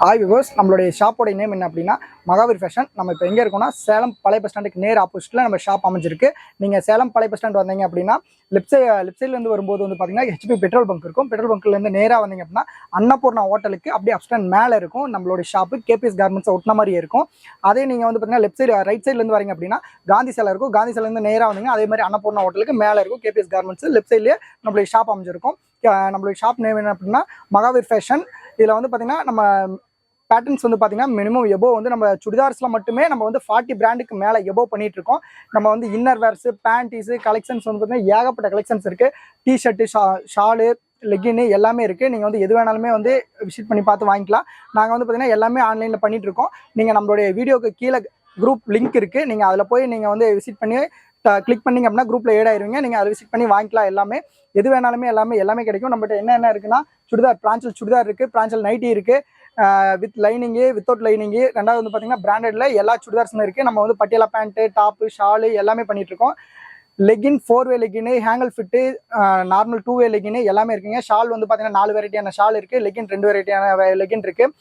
Hi viewers, நம்மளுடைய ஷாப்போட name என்ன அப்படின்னா மகாவீர் ஃபேஷன். நம்ம இப்போ எங்கே இருக்கோம்னா சேலம் பழைய பஸ் ஸ்டாண்டுக்கு நேர் ஆப்போசிட்டில் நம்ம ஷாப் அமைஞ்சிருக்கு. நீங்கள் சேலம் பழைய பஸ் ஸ்டாண்ட் வந்தீங்க அப்படின்னா லெஃப்ட் சைட்லேருந்து வரும்போது வந்து பார்த்தீங்கன்னா ஹெச்பி பெட்ரோல் பங்க் இருக்கும். பெட்ரோல் பங்க்லேருந்து நேராக வந்தீங்க அப்படின்னா அன்னபூர்ணா ஹோட்டலுக்கு அப்படியே அப்ஸ்டாண்ட் மேலே இருக்கும் நம்மளுடைய ஷாப்பு. கேபிஎஸ் கார்மெண்ட்ஸ் ஒட்டின மாதிரியே இருக்கும். அதே நீங்கள் வந்து பார்த்தீங்கன்னா லெஃப்ட் சைடு ரைட் சைட்லேருந்து வரீங்க அப்படின்னா காந்தி சிலை இருக்கும். காந்தி சிலைலேருந்து நேராக வந்தீங்க அதே மாதிரி அன்னபூர்ணா ஹோட்டலுக்கு மேலே இருக்கும் கேபிஎஸ் கார்மெண்ட்ஸ். லெஃப்ட் சைட்லேயே நம்மளுடைய ஷாப் அமைஞ்சிருக்கும். நம்மளுடைய ஷாப் நேம் என்ன அப்படின்னா மகாவீர் ஃபேஷன். இதில் வந்து பார்த்தீங்கன்னா நம்ம பேட்டர்ன்ஸ் வந்து பார்த்தீங்கன்னா மினிமம் எபோ வந்து நம்ம சுடிதார்ஸில் மட்டுமே நம்ம வந்து 40 பிராண்டுக்கு மேலே எபோ பண்ணிட்டு இருக்கோம். நம்ம வந்து இன்னர் வேர்ஸு, பேண்டீஸு கலெக்ஷன்ஸ் வந்து பார்த்தீங்கன்னா ஏகப்பட்ட கலெக்ஷன்ஸ் இருக்குது. டிஷர்ட்டு, ஷாலு, லெகின்னு எல்லாமே இருக்குது. நீங்கள் வந்து எது வேணாலுமே வந்து விசிட் பண்ணி பார்த்து வாங்கிக்கலாம். நாங்கள் வந்து பார்த்தீங்கன்னா எல்லாமே ஆன்லைனில் பண்ணிகிட்டு இருக்கோம். நீங்கள் நம்மளுடைய வீடியோக்கு கீழே குரூப் லிங்க் இருக்குது. நீங்கள் அதில் போய் நீங்கள் வந்து விசிட் பண்ணி கிளிக் பண்ணிங்க அப்படின்னா குரூப்பில் ஏட் ஆயிருவீங்க. நீங்கள் அதை விசிட் பண்ணி வாங்கிக்கலாம். எல்லாமே எது வேணாலுமே எல்லாமே கிடைக்கும். நம்மகிட்ட என்ன இருக்குன்னா சுடிதார், பிரான்சல் சுடிதார் இருக்குது, பிரான்சல் நைட்டி இருக்குது, வித் லைனிங்கு, வித்தவுட் லைனிங்கு. ரெண்டாவது வந்து பார்த்தீங்கன்னா பிராண்டட்ல எல்லா சுடிதார்ஸுமே இருக்குது. நம்ம வந்து பட்டியாலா பேண்ட்டு, டாப்பு, ஷாலு எல்லாமே பண்ணிகிட்ருக்கோம். லெகின் 4-வே லெகின்னு, ஹேங்கல் ஃபிட்டு, நார்மல் 2-வே லெகின்னு எல்லாமே இருக்குங்க. ஷால் வந்து பார்த்தீங்கன்னா 4 வெரைட்டியான ஷால் இருக்குது. லெகின் 2 வெரைட்டியான லெகின் இருக்குது.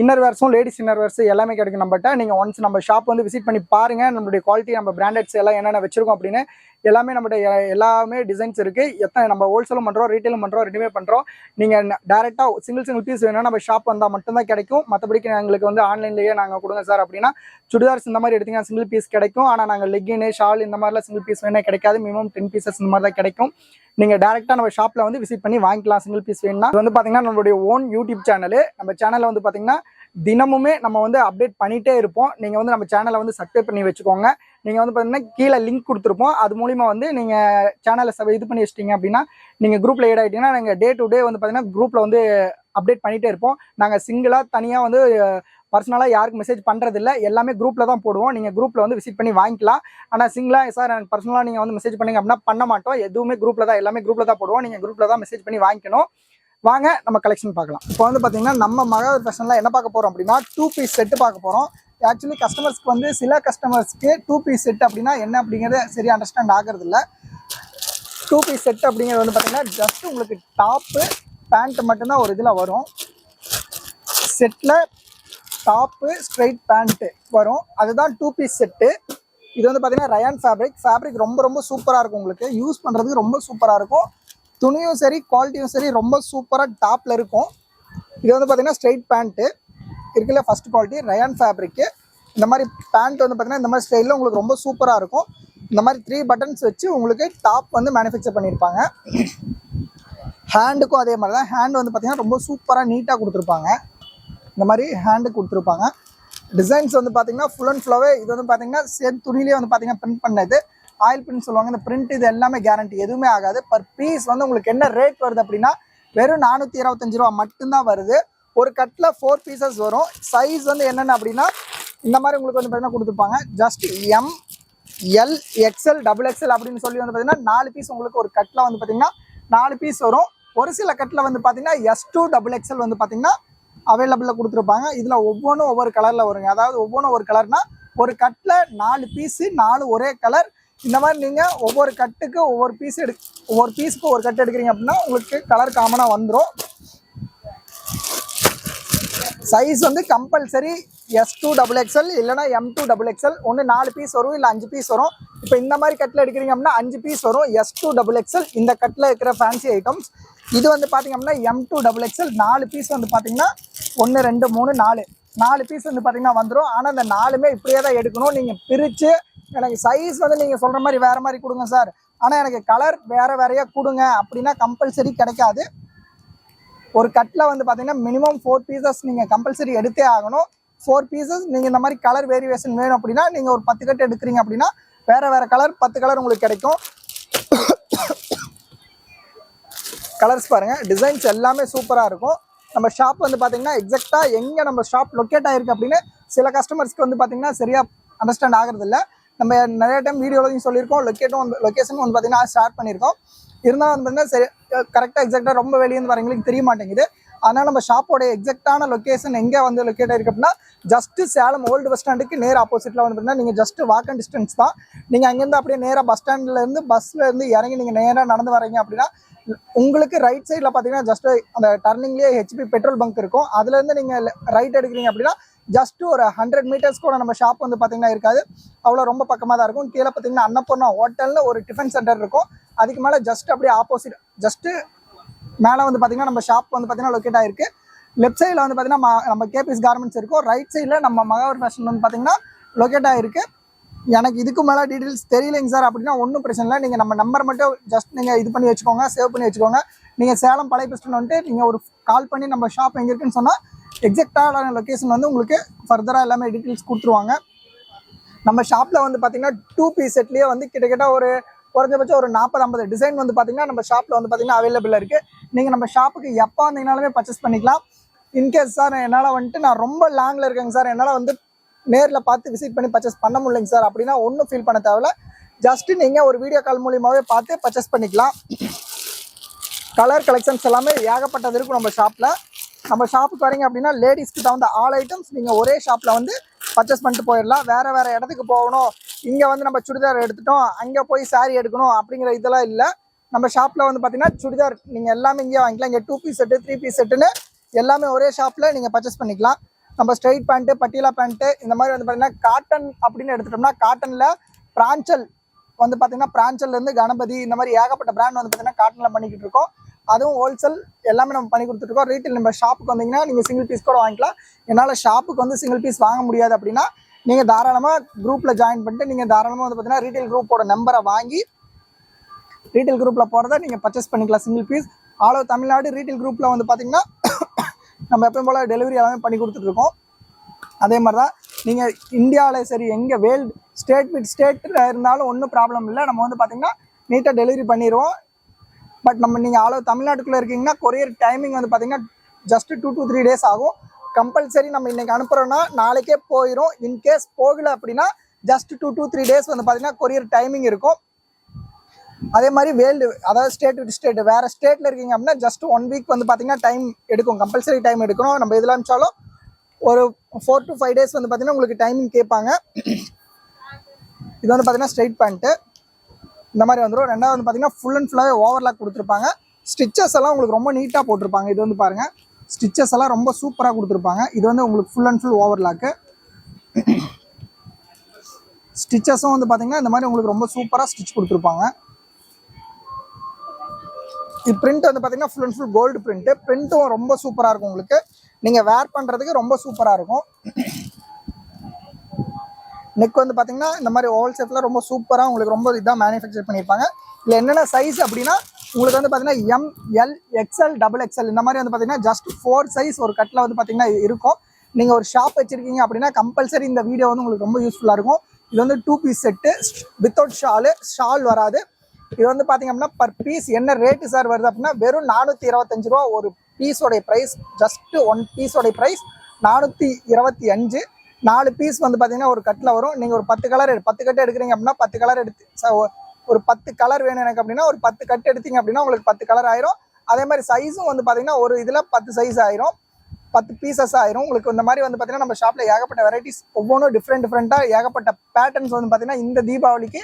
இன்னர் வேர்ஸும் லேடிஸ் இன்னர் வேர்ஸ் எல்லாமே கிடைக்கும் நம்மகிட்ட. நீங்கள் ஒன்ஸ் நம்ம ஷாப் வந்து விசிட் பண்ணி பாருங்கள். நம்மளுடைய குவாலிட்டி, நம்ம பிராண்டட்ஸ் எல்லாம் என்னென்ன வச்சிருக்கோம் அப்படின்னு எல்லாமே நம்மகிட்ட எல்லாமே டிசைன்ஸ் இருக்குது. எத்தனை நம்ம ஹோல்சேலும் பண்ணுறோம், ரீட்டைலும் பண்ணுறோம், ரெண்டுமே பண்ணுறோம். நீங்கள் டேரெக்டாக சிங்கிள் பீஸ் வேணும்னா நம்ம ஷாப் வந்தால் மட்டும்தான் கிடைக்கும். மற்றபடிக்கு எங்களுக்கு வந்து ஆன்லைன்லேயே நாங்கள் கொடுங்க சார் அப்படின்னா சுடிதார்ஸ் இந்த மாதிரி எடுத்திங்கன்னா சிங்கிள் பீஸ் கிடைக்கும். ஆனால் நாங்கள் லெகின்னு, ஷால் இந்த மாதிரிலாம் சிங்கிள் பீஸ் வேணால் கிடைக்காது. மினிமம் 10 பீசஸ் இந்த மாதிரி தான் கிடைக்கும். நீங்கள் டேரெக்டாக நம்ம ஷாப்பில் வந்து விசிட் பண்ணி வாங்கிக்கலாம் சிங்கிள் பீஸ் வேணும்னா. இது வந்து பார்த்தீங்கன்னா நம்மளுடைய ஓன் யூடியூப் சேனலு. நம்ம சேனலில் வந்து பார்த்தீங்கன்னா தினமுமே நம்ம வந்து அப்டேட் பண்ணிகிட்டே இருப்போம். நீங்கள் வந்து நம்ம சேனலை வந்து சப்ஸ்கிரைப் பண்ணி வச்சுக்கோங்க. நீங்கள் வந்து பார்த்தீங்கன்னா கீழே லிங்க் கொடுத்துருப்போம். அது மூலிமா வந்து நீங்கள் சேனலை இது பண்ணி வச்சிட்டிங்க அப்படின்னா நீங்கள் குரூப்பில் ஏட் ஆகிட்டிங்கன்னா நாங்கள் டே டு டே வந்து பார்த்தீங்கன்னா குரூப்பில் வந்து அப்டேட் பண்ணிகிட்டே இருப்போம். நாங்கள் சிங்கிளாக தனியாக வந்து பர்சனலாக யாருக்கு மெசேஜ் பண்ணுறதில்ல, எல்லாமே குரூப்பில் தான் போடுவோம். நீங்கள் குரூப்பில் வந்து விசிட் பண்ணி வாங்கிக்கலாம். ஆனால் சிங்கிளாக சார் எனக்கு பர்சனலாக நீங்கள் வந்து மெசேஜ் பண்ணிங்க அப்படின்னா பண்ண மாட்டோம். எதுவுமே குரூப்பில் தான், எல்லாமே குரூப்பில் தான் போடுவோம். நீங்கள் குரூப்பில் தான் மெசேஜ் பண்ணி வாங்கிக்கணும். வாங்க நம்ம கலெக்ஷன் பார்க்கலாம். இப்போ வந்து பார்த்தீங்கன்னா நம்ம மகாவீர் ஃபேஷனில் என்ன பார்க்க போகிறோம் அப்படின்னா 2 பீஸ் செட்டு பார்க்க போகிறோம். ஆக்சுவலி கஸ்டமர்ஸ்க்கு வந்து சில கஸ்டமர்ஸ்க்கு 2 பீஸ் செட் அப்படின்னா என்ன அப்படிங்கிறது சரி அண்டர்ஸ்டாண்ட் ஆகிறது இல்லை. 2 பீஸ் செட் அப்படிங்கிறது வந்து பார்த்தீங்கன்னா ஜஸ்ட் உங்களுக்கு டாப்பு பேண்ட்டு மட்டும்தான் ஒரு இதில் வரும். செட்டில் டாப்பு ஸ்ட்ரைட் பேண்ட்டு வரும். அதுதான் 2 பீஸ் செட்டு. இது வந்து பார்த்தீங்கன்னா ரயான் ஃபேப்ரிக் ரொம்ப சூப்பராக இருக்கும். உங்களுக்கு யூஸ் பண்ணுறதுக்கு ரொம்ப சூப்பராக இருக்கும். துணியும் சரி, குவாலிட்டியும் சரி ரொம்ப சூப்பராக டாப்பில் இருக்கும். இது வந்து பார்த்தீங்கன்னா ஸ்ட்ரைட் பேண்ட்டு இருக்குல்ல, ஃபஸ்ட் குவாலிட்டி ரயான் ஃபேப்ரிக்கு. இந்த மாதிரி பேண்ட் வந்து பார்த்தீங்கன்னா இந்த மாதிரி ஸ்டைலில் உங்களுக்கு ரொம்ப சூப்பராக இருக்கும். இந்த மாதிரி 3 பட்டன்ஸ் வச்சு உங்களுக்கு டாப் வந்து மேனுஃபேக்சர் பண்ணியிருப்பாங்க. ஹேண்டுக்கும் அதே மாதிரி தான். ஹேண்டு வந்து பார்த்தீங்கன்னா ரொம்ப சூப்பராக நீட்டாக கொடுத்துருப்பாங்க. இந்த மாதிரி ஹேண்டு கொடுத்துருப்பாங்க. டிசைன்ஸ் வந்து பார்த்தீங்கன்னா ஃபுல் அண்ட் ஃபுல்லாகவே இது வந்து பார்த்தீங்கன்னா சேம் துணியிலே வந்து பார்த்தீங்கன்னா பிரிண்ட் பண்ணது. ஆயில் பிரிண்ட் சொல்லுவாங்க. இந்த பிரிண்ட் இது எல்லாமே கேரண்டி, எதுவுமே ஆகாது. பர் பீஸ் வந்து உங்களுக்கு என்ன ரேட் வருது அப்படின்னா வெறும் 425 ரூபா மட்டும்தான் வருது. ஒரு கட்டில் 4 பீசஸ் வரும். சைஸ் வந்து என்னென்ன அப்படின்னா இந்த மாதிரி உங்களுக்கு வந்து பார்த்தீங்கன்னா கொடுத்துருப்பாங்க. Just M, L, XL, XXL அப்படின்னு சொல்லி வந்து பார்த்தீங்கன்னா 4 பீஸ் உங்களுக்கு ஒரு கட்டில் வந்து பார்த்தீங்கன்னா 4 பீஸ் வரும். ஒரு சில கட்டில் வந்து பார்த்தீங்கன்னா S2 XXL வந்து பார்த்தீங்கன்னா அவைலபிளில் கொடுத்துருப்பாங்க. இதில் ஒவ்வொன்றும் ஒவ்வொரு கலரில் வருங்க. அதாவது ஒவ்வொன்றும் ஒரு கலர்னா ஒரு கட்டில் 4 பீஸு 4 ஒரே கலர். இந்த மாதிரி நீங்கள் ஒவ்வொரு கட்டுக்கு ஒவ்வொரு பீஸுக்கு ஒரு கட்டு எடுக்கிறீங்க அப்படின்னா உங்களுக்கு கலர் காமனாக வந்துடும். சைஸ் வந்து கம்பல்சரி S2 XXL இல்லைனா M2 XXL. ஒன்று 4 பீஸ் வரும், இல்லை 5 பீஸ் வரும். இப்போ இந்த மாதிரி கட்டில் எடுக்கிறீங்க அப்படின்னா 5 பீஸ் வரும். S2 XXL இந்த கட்டில் இருக்கிற ஃபேன்சி ஐட்டம்ஸ். இது வந்து பார்த்தீங்க அப்படின்னா M2 XXL 4 பீஸ் வந்து பார்த்தீங்கன்னா 1 2 3 4 பீஸ் வந்து பார்த்தீங்கன்னா வந்துடும். ஆனால் இந்த 4மே இப்படியே தான் எடுக்கணும். நீங்கள் பிரித்து எனக்கு சைஸ் வந்து நீங்கள் சொல்கிற மாதிரி வேறு மாதிரி கொடுங்க சார், ஆனால் எனக்கு கலர் வேறையாக கொடுங்க அப்படின்னா கம்பல்சரி கிடைக்காது. ஒரு கட்டில் வந்து பார்த்தீங்கன்னா மினிமம் 4 பீசஸ் நீங்கள் கம்பல்சரி எடுத்தே ஆகணும். 4 பீசஸ் நீங்கள் இந்த மாதிரி கலர் வேரியேஷன் வேணும் அப்படின்னா நீங்கள் ஒரு 10 கட்டு எடுக்கிறீங்க அப்படின்னா வேறு கலர் 10 கலர் உங்களுக்கு கிடைக்கும். கலர்ஸ் பாருங்கள், டிசைன்ஸ் எல்லாமே சூப்பராக இருக்கும். நம்ம ஷாப் வந்து பார்த்தீங்கன்னா எக்ஸாக்டாக எங்கே நம்ம ஷாப் லொக்கேட் ஆகிருக்கு அப்படின்னு சில கஸ்டமர்ஸ்க்கு வந்து பார்த்தீங்கன்னா சரியாக அண்டர்ஸ்டாண்ட் ஆகிறது இல்லை. நம்ம நிறைய டைம் வீடியோலையும் சொல்லியிருக்கோம், லொக்கேஷன் வந்து பார்த்தீங்கன்னா ஷேர் பண்ணியிருக்கோம். இருந்தாலும் வந்து பார்த்தீங்கன்னா சரி கரெக்டாக எக்ஸாக்டாக ரொம்ப வெளியேருந்து வரவங்களுக்கு தெரிய மாட்டேங்குது. அதனால் நம்ம ஷாப்போட எக்ஸாக்டான லொக்கேஷன் எங்கே வந்து லொக்கேட் ஆகிருக்கு அப்படின்னா ஜஸ்ட்டு சேலம் ஓல்டு பஸ் ஸ்டாண்டுக்கு நேர் ஆப்போசிட்டில் வந்து பார்த்தீங்கன்னா நீங்கள் ஜஸ்ட்டு வாக் அண்ட் டிஸ்டன்ஸ் தான். நீங்கள் அங்கேருந்து அப்படியே நேராக பஸ்லேருந்து இறங்கி நீங்கள் நேராக நடந்து வரீங்க அப்படின்னா உங்களுக்கு ரைட் சைடில் பார்த்தீங்கன்னா ஜஸ்ட் அந்த டர்னிங்லேயே ஹெச்பி பெட்ரோல் பங்க் இருக்கும். அதுலேருந்து நீங்கள் ரைட் எடுக்கிறீங்க அப்படின்னா ஜஸ்ட் ஒரு 100 மீட்டர்ஸ் கூட நம்ம ஷாப் வந்து பார்த்தீங்கன்னா இருக்காது, அவ்வளோ ரொம்ப பக்கமாக தான் இருக்கும். கீழே பார்த்தீங்கன்னா அன்னபூர்ணா ஹோட்டல்னு ஒரு டிஃபன் சென்டர் இருக்கும். அதுக்கு மேலே ஜஸ்ட் அப்படியே ஆப்போசிட் ஜஸ்ட்டு மேலே வந்து பார்த்தீங்கன்னா நம்ம ஷாப் வந்து பார்த்தீங்கன்னா லொக்கேட் ஆகிருக்கு. லெஃப்ட் சைடில் வந்து பார்த்தீங்கன்னா நம்ம கேபிஎஸ் கார்மெண்ட்ஸ் இருக்கும். ரைட் சைடில் நம்ம மகாவர் ஃபேஷன் வந்து பார்த்தீங்கன்னா லொக்கேட் ஆகிருக்கு. எனக்கு இதுக்கு மேலே டீட்டெயில்ஸ் தெரியலைங்க சார் அப்படின்னா ஒன்றும் பிரச்சனை இல்லை. நீங்கள் நம்ம நம்பர் மட்டும் ஜஸ்ட் நீங்கள் இது பண்ணி வச்சுக்கோங்க, சேவ் பண்ணி வச்சுக்கோங்க. நீங்கள் சேலம் பழைய பஸ் ஸ்டாண்ட் வந்துட்டு நீங்கள் ஒரு கால் பண்ணி நம்ம ஷாப் எங்கே இருக்குன்னு சொன்னால் எக்ஸாக்டான லொக்கேஷன் வந்து உங்களுக்கு ஃபர்தராக எல்லாமே டீட்டெயில்ஸ் கொடுத்துருவாங்க. நம்ம ஷாப்பில் வந்து பார்த்தீங்கன்னா 2 பீஸ் செட்லேயே வந்து கிட்டத்தட்ட ஒரு குறைஞ்சபட்சம் ஒரு 40-50 டிசைன் வந்து பார்த்தீங்கன்னா நம்ம ஷாப்பில் வந்து பார்த்தீங்கன்னா அவைலபிளாக இருக்குது. நீங்கள் நம்ம ஷாப்புக்கு எப்போ வந்தீங்கனாலுமே பர்ச்சேஸ் பண்ணிக்கலாம். இன்கேஸ் சார் என்னால் வந்துட்டு நான் ரொம்ப லாங்கில் இருக்கேங்க சார், என்னால் வந்து நேரில் பார்த்து விசிட் பண்ணி பர்ச்சேஸ் பண்ண முடியலைங்க சார் அப்படின்னா ஒன்றும் ஃபீல் பண்ண தேவையில்ல. ஜஸ்ட்டு நீங்கள் ஒரு வீடியோ கால் மூலியமாகவே பார்த்து பர்ச்சேஸ் பண்ணிக்கலாம். கலர் கலெக்ஷன்ஸ் எல்லாமே ஏகப்பட்டது இருக்கும் நம்ம ஷாப்பில். நம்ம ஷாப்புக்கு வரீங்க அப்படின்னா லேடிஸ்க்கு தகுந்த ஆல் ஐட்டம்ஸ் நீங்கள் ஒரே ஷாப்பில் வந்து பர்ச்சேஸ் பண்ணிட்டு போயிடலாம். வேறு இடத்துக்கு போகணும், இங்கே வந்து நம்ம சுடிதார் எடுத்துட்டோம் அங்கே போய் சாரீ எடுக்கணும் அப்படிங்கிற இதெல்லாம் இல்லை. நம்ம ஷாப்பில் வந்து பார்த்தீங்கன்னா சுடிதார் நீங்கள் எல்லாமே இங்கே வாங்கிக்கலாம். இங்கே 2 பீஸ் செட்டு 3 பீஸ் செட்டுன்னு எல்லாமே ஒரே ஷாப்பில் நீங்கள் பர்ச்சேஸ் பண்ணிக்கலாம். நம்ம ஸ்ட்ரைட் பேண்ட்டு, பட்டியலா பேண்ட்டு, இந்த மாதிரி வந்து பார்த்தீங்கன்னா காட்டன் அப்படின்னு எடுத்துட்டோம்னா காட்டனில் பிராஞ்சல் வந்து பார்த்தீங்கன்னா பிராஞ்சல்லேருந்து கணபதி இந்த மாதிரி ஏகப்பட்ட பிராண்ட் வந்து பார்த்தீங்கன்னா காட்டனில் பண்ணிக்கிட்டு இருக்கோம். அதுவும் ஹோல்சேல் எல்லாமே நம்ம பண்ணி கொடுத்துருக்கோம். ரீட்டைல் நம்ம ஷாப்புக்கு வந்தீங்கன்னா நீங்கள் சிங்கிள் பீஸ் கூட வாங்கிக்கலாம். என்னால் ஷாப்புக்கு வந்து சிங்கிள் பீஸ் வாங்க முடியாது அப்படின்னா நீங்கள் தாராளமாக குரூப்பில் ஜாயின் பண்ணிட்டு நீங்கள் தாராளமாக வந்து பார்த்தீங்கன்னா ரீட்டைல் குரூப்போட நம்பரை வாங்கி ரீட்டைல் குரூப்பில் போகிறத நீங்கள் பர்ச்சேஸ் பண்ணிக்கலாம். Single piece all over Tamil Nadu retail குரூப்பில் வந்து பார்த்தீங்கன்னா நம்ம எப்பயும் போல் டெலிவரி எல்லாமே பண்ணி கொடுத்துட்ருக்கோம். அதே மாதிரி தான் நீங்கள் இந்தியாவில் சரி எங்கே வேர்ல்டு ஸ்டேட் வித் ஸ்டேட்டில் இருந்தாலும் ஒன்றும் ப்ராப்ளம் இல்லை. நம்ம வந்து பார்த்திங்கன்னா நீட்டாக டெலிவரி பண்ணிடுவோம். பட் நம்ம நீங்கள் ஆல் ஓவர் தமிழ்நாட்டுக்குள்ளே இருக்கீங்கன்னா கொரியர் டைமிங் வந்து பார்த்திங்கன்னா ஜஸ்ட்டு 2 to 3 டேஸ் ஆகும். கம்பல்சரி நம்ம இன்றைக்கி அனுப்புகிறோன்னா நாளைக்கே போயிடும். இன்கேஸ் போகலை அப்படின்னா ஜஸ்ட் 2 to 3 டேஸ் வந்து பார்த்திங்கன்னா கொரியர் டைமிங் இருக்கும். அதே மாதிரி வேர்ல்டு அதாவது ஸ்டேட் வித் ஸ்டேட் வேறு ஸ்டேட்டில் இருக்கீங்க அப்படின்னா ஜஸ்ட் 1 வீக் வந்து பார்த்திங்கன்னா டைம் எடுக்கும், கம்பல்சரி டைம் எடுக்கணும். நம்ம இதில் அனுப்பிச்சாலும் ஒரு 4 to 5 டேஸ் வந்து பார்த்திங்கன்னா உங்களுக்கு டைமிங் கேட்பாங்க. இது வந்து பார்த்திங்கன்னா ஸ்ட்ரைட் பேண்ட்டு இந்த மாதிரி வந்துடும். ரெண்டாவது வந்து பார்த்திங்கன்னா ஃபுல் அண்ட் ஃபுல்லாகவே ஓவர்லாக் கொடுத்துருப்பாங்க. ஸ்டிச்சஸ் எல்லாம் உங்களுக்கு ரொம்ப நீட்டாக போட்டிருப்பாங்க. இது வந்து பாருங்கள் ஸ்டிச்சஸ் எல்லாம் ரொம்ப சூப்பராக கொடுத்துருப்பாங்க. இது வந்து உங்களுக்கு ஃபுல் அண்ட் ஃபுல் ஓவர்லாக்கு. ஸ்டிச்சஸும் வந்து பார்த்திங்கன்னா இந்த மாதிரி உங்களுக்கு ரொம்ப சூப்பராக ஸ்டிச் கொடுத்துருப்பாங்க. இது பிரிண்ட் வந்து பார்த்தீங்கன்னா full and full gold print. பிரிண்ட்டும் ரொம்ப சூப்பராக இருக்கும். உங்களுக்கு நீங்கள் வேர் பண்ணுறதுக்கு ரொம்ப சூப்பராக இருக்கும். நெக் வந்து பார்த்தீங்கன்னா இந்த மாதிரி ஓவல் ஷேப்பில் ரொம்ப சூப்பராக உங்களுக்கு ரொம்ப இதாக மேனுஃபேக்சர் பண்ணியிருப்பாங்க. இல்லை என்னென்ன சைஸ் அப்படின்னா உங்களுக்கு வந்து பார்த்தீங்கன்னா ML XL XXL இந்த மாதிரி வந்து பார்த்தீங்கன்னா ஜஸ்ட் 4 சைஸ் ஒரு கட்டில் வந்து பார்த்தீங்கன்னா இருக்கும். நீங்கள் ஒரு ஷாப் வச்சுருக்கீங்க அப்படின்னா கம்பல்சரி இந்த வீடியோ வந்து உங்களுக்கு ரொம்ப யூஸ்ஃபுல்லாக இருக்கும். இது வந்து 2 பீஸ் செட்டு வித்தவுட் ஷால் வராது. இது வந்து பார்த்தீங்க அப்படின்னா பர் பீஸ் என்ன ரேட்டு சார் வருது அப்படின்னா வெறும் 425 ரூபா ஒரு பீஸோடைய ப்ரைஸ். ஜஸ்ட்டு 1 பீஸோடைய ப்ரைஸ் 425. 4 பீஸ் வந்து பார்த்தீங்கன்னா ஒரு கட்டில் வரும். நீங்கள் ஒரு 10 கட்டு எடுக்கிறீங்க அப்படின்னா 10 கலர் எடுத்து ஒரு 10 கலர் வேணும் எனக்கு அப்படின்னா ஒரு 10 கட்டு எடுத்தீங்க அப்படின்னா உங்களுக்கு 10 கலர் ஆயிரும். அதே மாதிரி சைஸும் வந்து பார்த்தீங்கன்னா ஒரு இதில் 10 சைஸ் ஆயிரும், 10 பீசஸ் ஆயிரும். உங்களுக்கு இந்த மாதிரி வந்து பார்த்தீங்கன்னா நம்ம ஷாப்பில் ஏகப்பட்ட வெரைட்டிஸ் ஒவ்வொன்றும் டிஃப்ரெண்ட்டாக ஏகப்பட்ட பேட்டர்ன்ஸ் வந்து பார்த்தீங்கன்னா இந்த தீபாவளிக்கு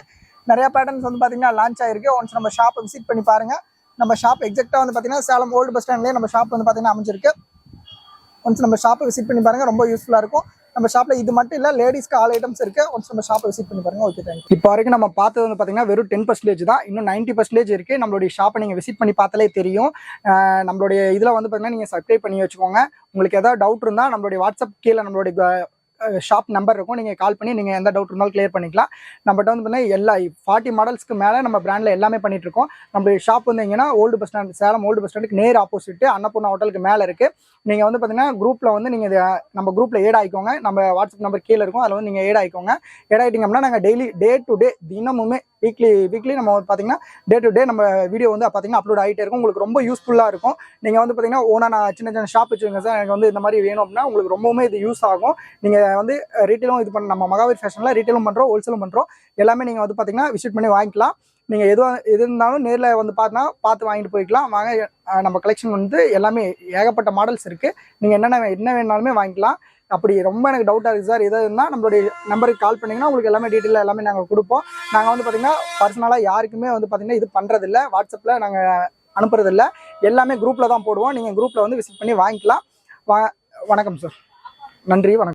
நிறைய பேட்டர்ன்ஸ் வந்து பார்த்தீங்கன்னா லான்ச் ஆயிருக்கு. ஒன்ஸ் நம்ம ஷாப்பை விசிட் பண்ணி பாருங்கள். நம்ம ஷாப் எக்ஸாக்டாக வந்து பார்த்தீங்கன்னா சேலம் ஓல்டு பஸ் ஸ்டாண்ட்லேயே நம்ம ஷாப் வந்து பார்த்தீங்கன்னா அமைஞ்சிருக்கு. ஒன்ஸ் நம்ம ஷாப்பை விசிட் பண்ணி பாருங்கள், ரொம்ப யூஸ்ஃபுல்லாக இருக்கும். நம்ம ஷாப்பில் இது மட்டும் இல்லை லேடிஸ்க்கு ஆல் ஐட்டம்ஸ் இருக்குது. ஒன்ஸ் நம்ம ஷாப்பை விசிட் பண்ணி பாருங்கள். Okay thank you. இப்போ வரைக்கும் நம்ம பார்த்தது வந்து பார்த்தீங்கன்னா வெறும் 10% தான். இன்னும் 90% இருக்குது. நம்மளுடைய ஷாப்பை நீங்கள் விசிட் பண்ணி பார்த்தாலே தெரியும். நம்மளுடைய இதில் வந்து பார்த்தீங்கன்னா நீங்கள் சப்ஸ்கிரைப் பண்ணி வச்சுக்கோங்க. உங்களுக்கு எதாவது டவுட் இருந்தால் நம்மளுடைய வாட்ஸ்அப் கீழே நம்மளுடைய ஷாப் நம்பர் இருக்கும், நீங்கள் கால் பண்ணி நீங்கள் எந்த டவுட் இருந்தாலும் கிளியர் பண்ணிக்கலாம். நம்மகிட்ட வந்து பார்த்தீங்கன்னா எல்லா 40 மாடல்ஸ்க்கு மேலே நம்ம பிராண்டில் எல்லாமே பண்ணிகிட்ருக்கோம். நம்ம ஷாப் வந்து எங்கன்னா old bus stand Salem old bus ஸ்டாண்டுக்கு நேர் ஆப்போசிட்டு அன்னபூர்ணா ஹோட்டலுக்கு மேலே இருக்குது. நீங்கள் வந்து பார்த்தீங்கன்னா குரூப்பில் வந்து நீங்கள் நம்ம குரூப்பில் ஏட் ஆகிக்கோங்க. நம்ம வாட்ஸ்அப் நம்பர் கீழே இருக்கும், அதில் வந்து நீங்கள் ஏட் ஆகிக்கோங்க. ஏட் ஆகிட்டிங்க அப்படின்னா நாங்கள் டெய்லி டே டு டே தினமுமே வீக்லி நம்ம பார்த்தீங்கன்னா டே டு டே நம்ம வீடியோ வந்து பார்த்தீங்கன்னா அப்லோட் ஆகிட்டே இருக்கும். உங்களுக்கு ரொம்ப யூஸ்ஃபுல்லாக இருக்கும். நீங்கள் வந்து பார்த்தீங்கன்னா ஓனாக நான் சின்ன ஷாப் வச்சுருங்க சார், எனக்கு வந்து இந்த மாதிரி வேணும் அப்படின்னா உங்களுக்கு ரொம்பவுமே இது யூஸ் ஆகும். நீங்கள் வந்து ரீட்டைலும் இது பண்ண நம்ம மகாவீர் ஃபேஷனில் ரீட்டைலும் பண்ணுறோம், ஹோல்சேலும் பண்ணுறோம். எல்லாமே நீங்கள் வந்து பார்த்தீங்கன்னா விசிட் பண்ணி வாங்கிக்கலாம். நீங்கள் எது இருந்தாலும் நேரில் வந்து பார்த்து வாங்கிட்டு போய்க்கலாம். வாங்க, நம்ம கலெக்ஷன் வந்து எல்லாமே ஏகப்பட்ட மாடல்ஸ் இருக்குது. நீங்கள் என்ன வேணாலுமே வாங்கிக்கலாம். அப்படி ரொம்ப எனக்கு டவுட்டாக இருக்குது சார் எதாவது இருந்தால் நம்மளுடைய நம்பருக்கு கால் பண்ணிங்கன்னா உங்களுக்கு எல்லாமே டீட்டெயிலாக எல்லாமே நாங்கள் கொடுப்போம். நாங்கள் வந்து பார்த்திங்கன்னா பர்சனலாக யாருக்குமே வந்து பார்த்திங்கன்னா இது பண்ணுறதில்ல. வாட்ஸ்அப்பில் நாங்கள் அனுப்புறதில்ல, எல்லாமே குரூப்பில் தான் போடுவோம். நீங்கள் குரூப்பில் வந்து விசிட் பண்ணி வாங்கிக்கலாம். வணக்கம் சார். நன்றி, வணக்கம்.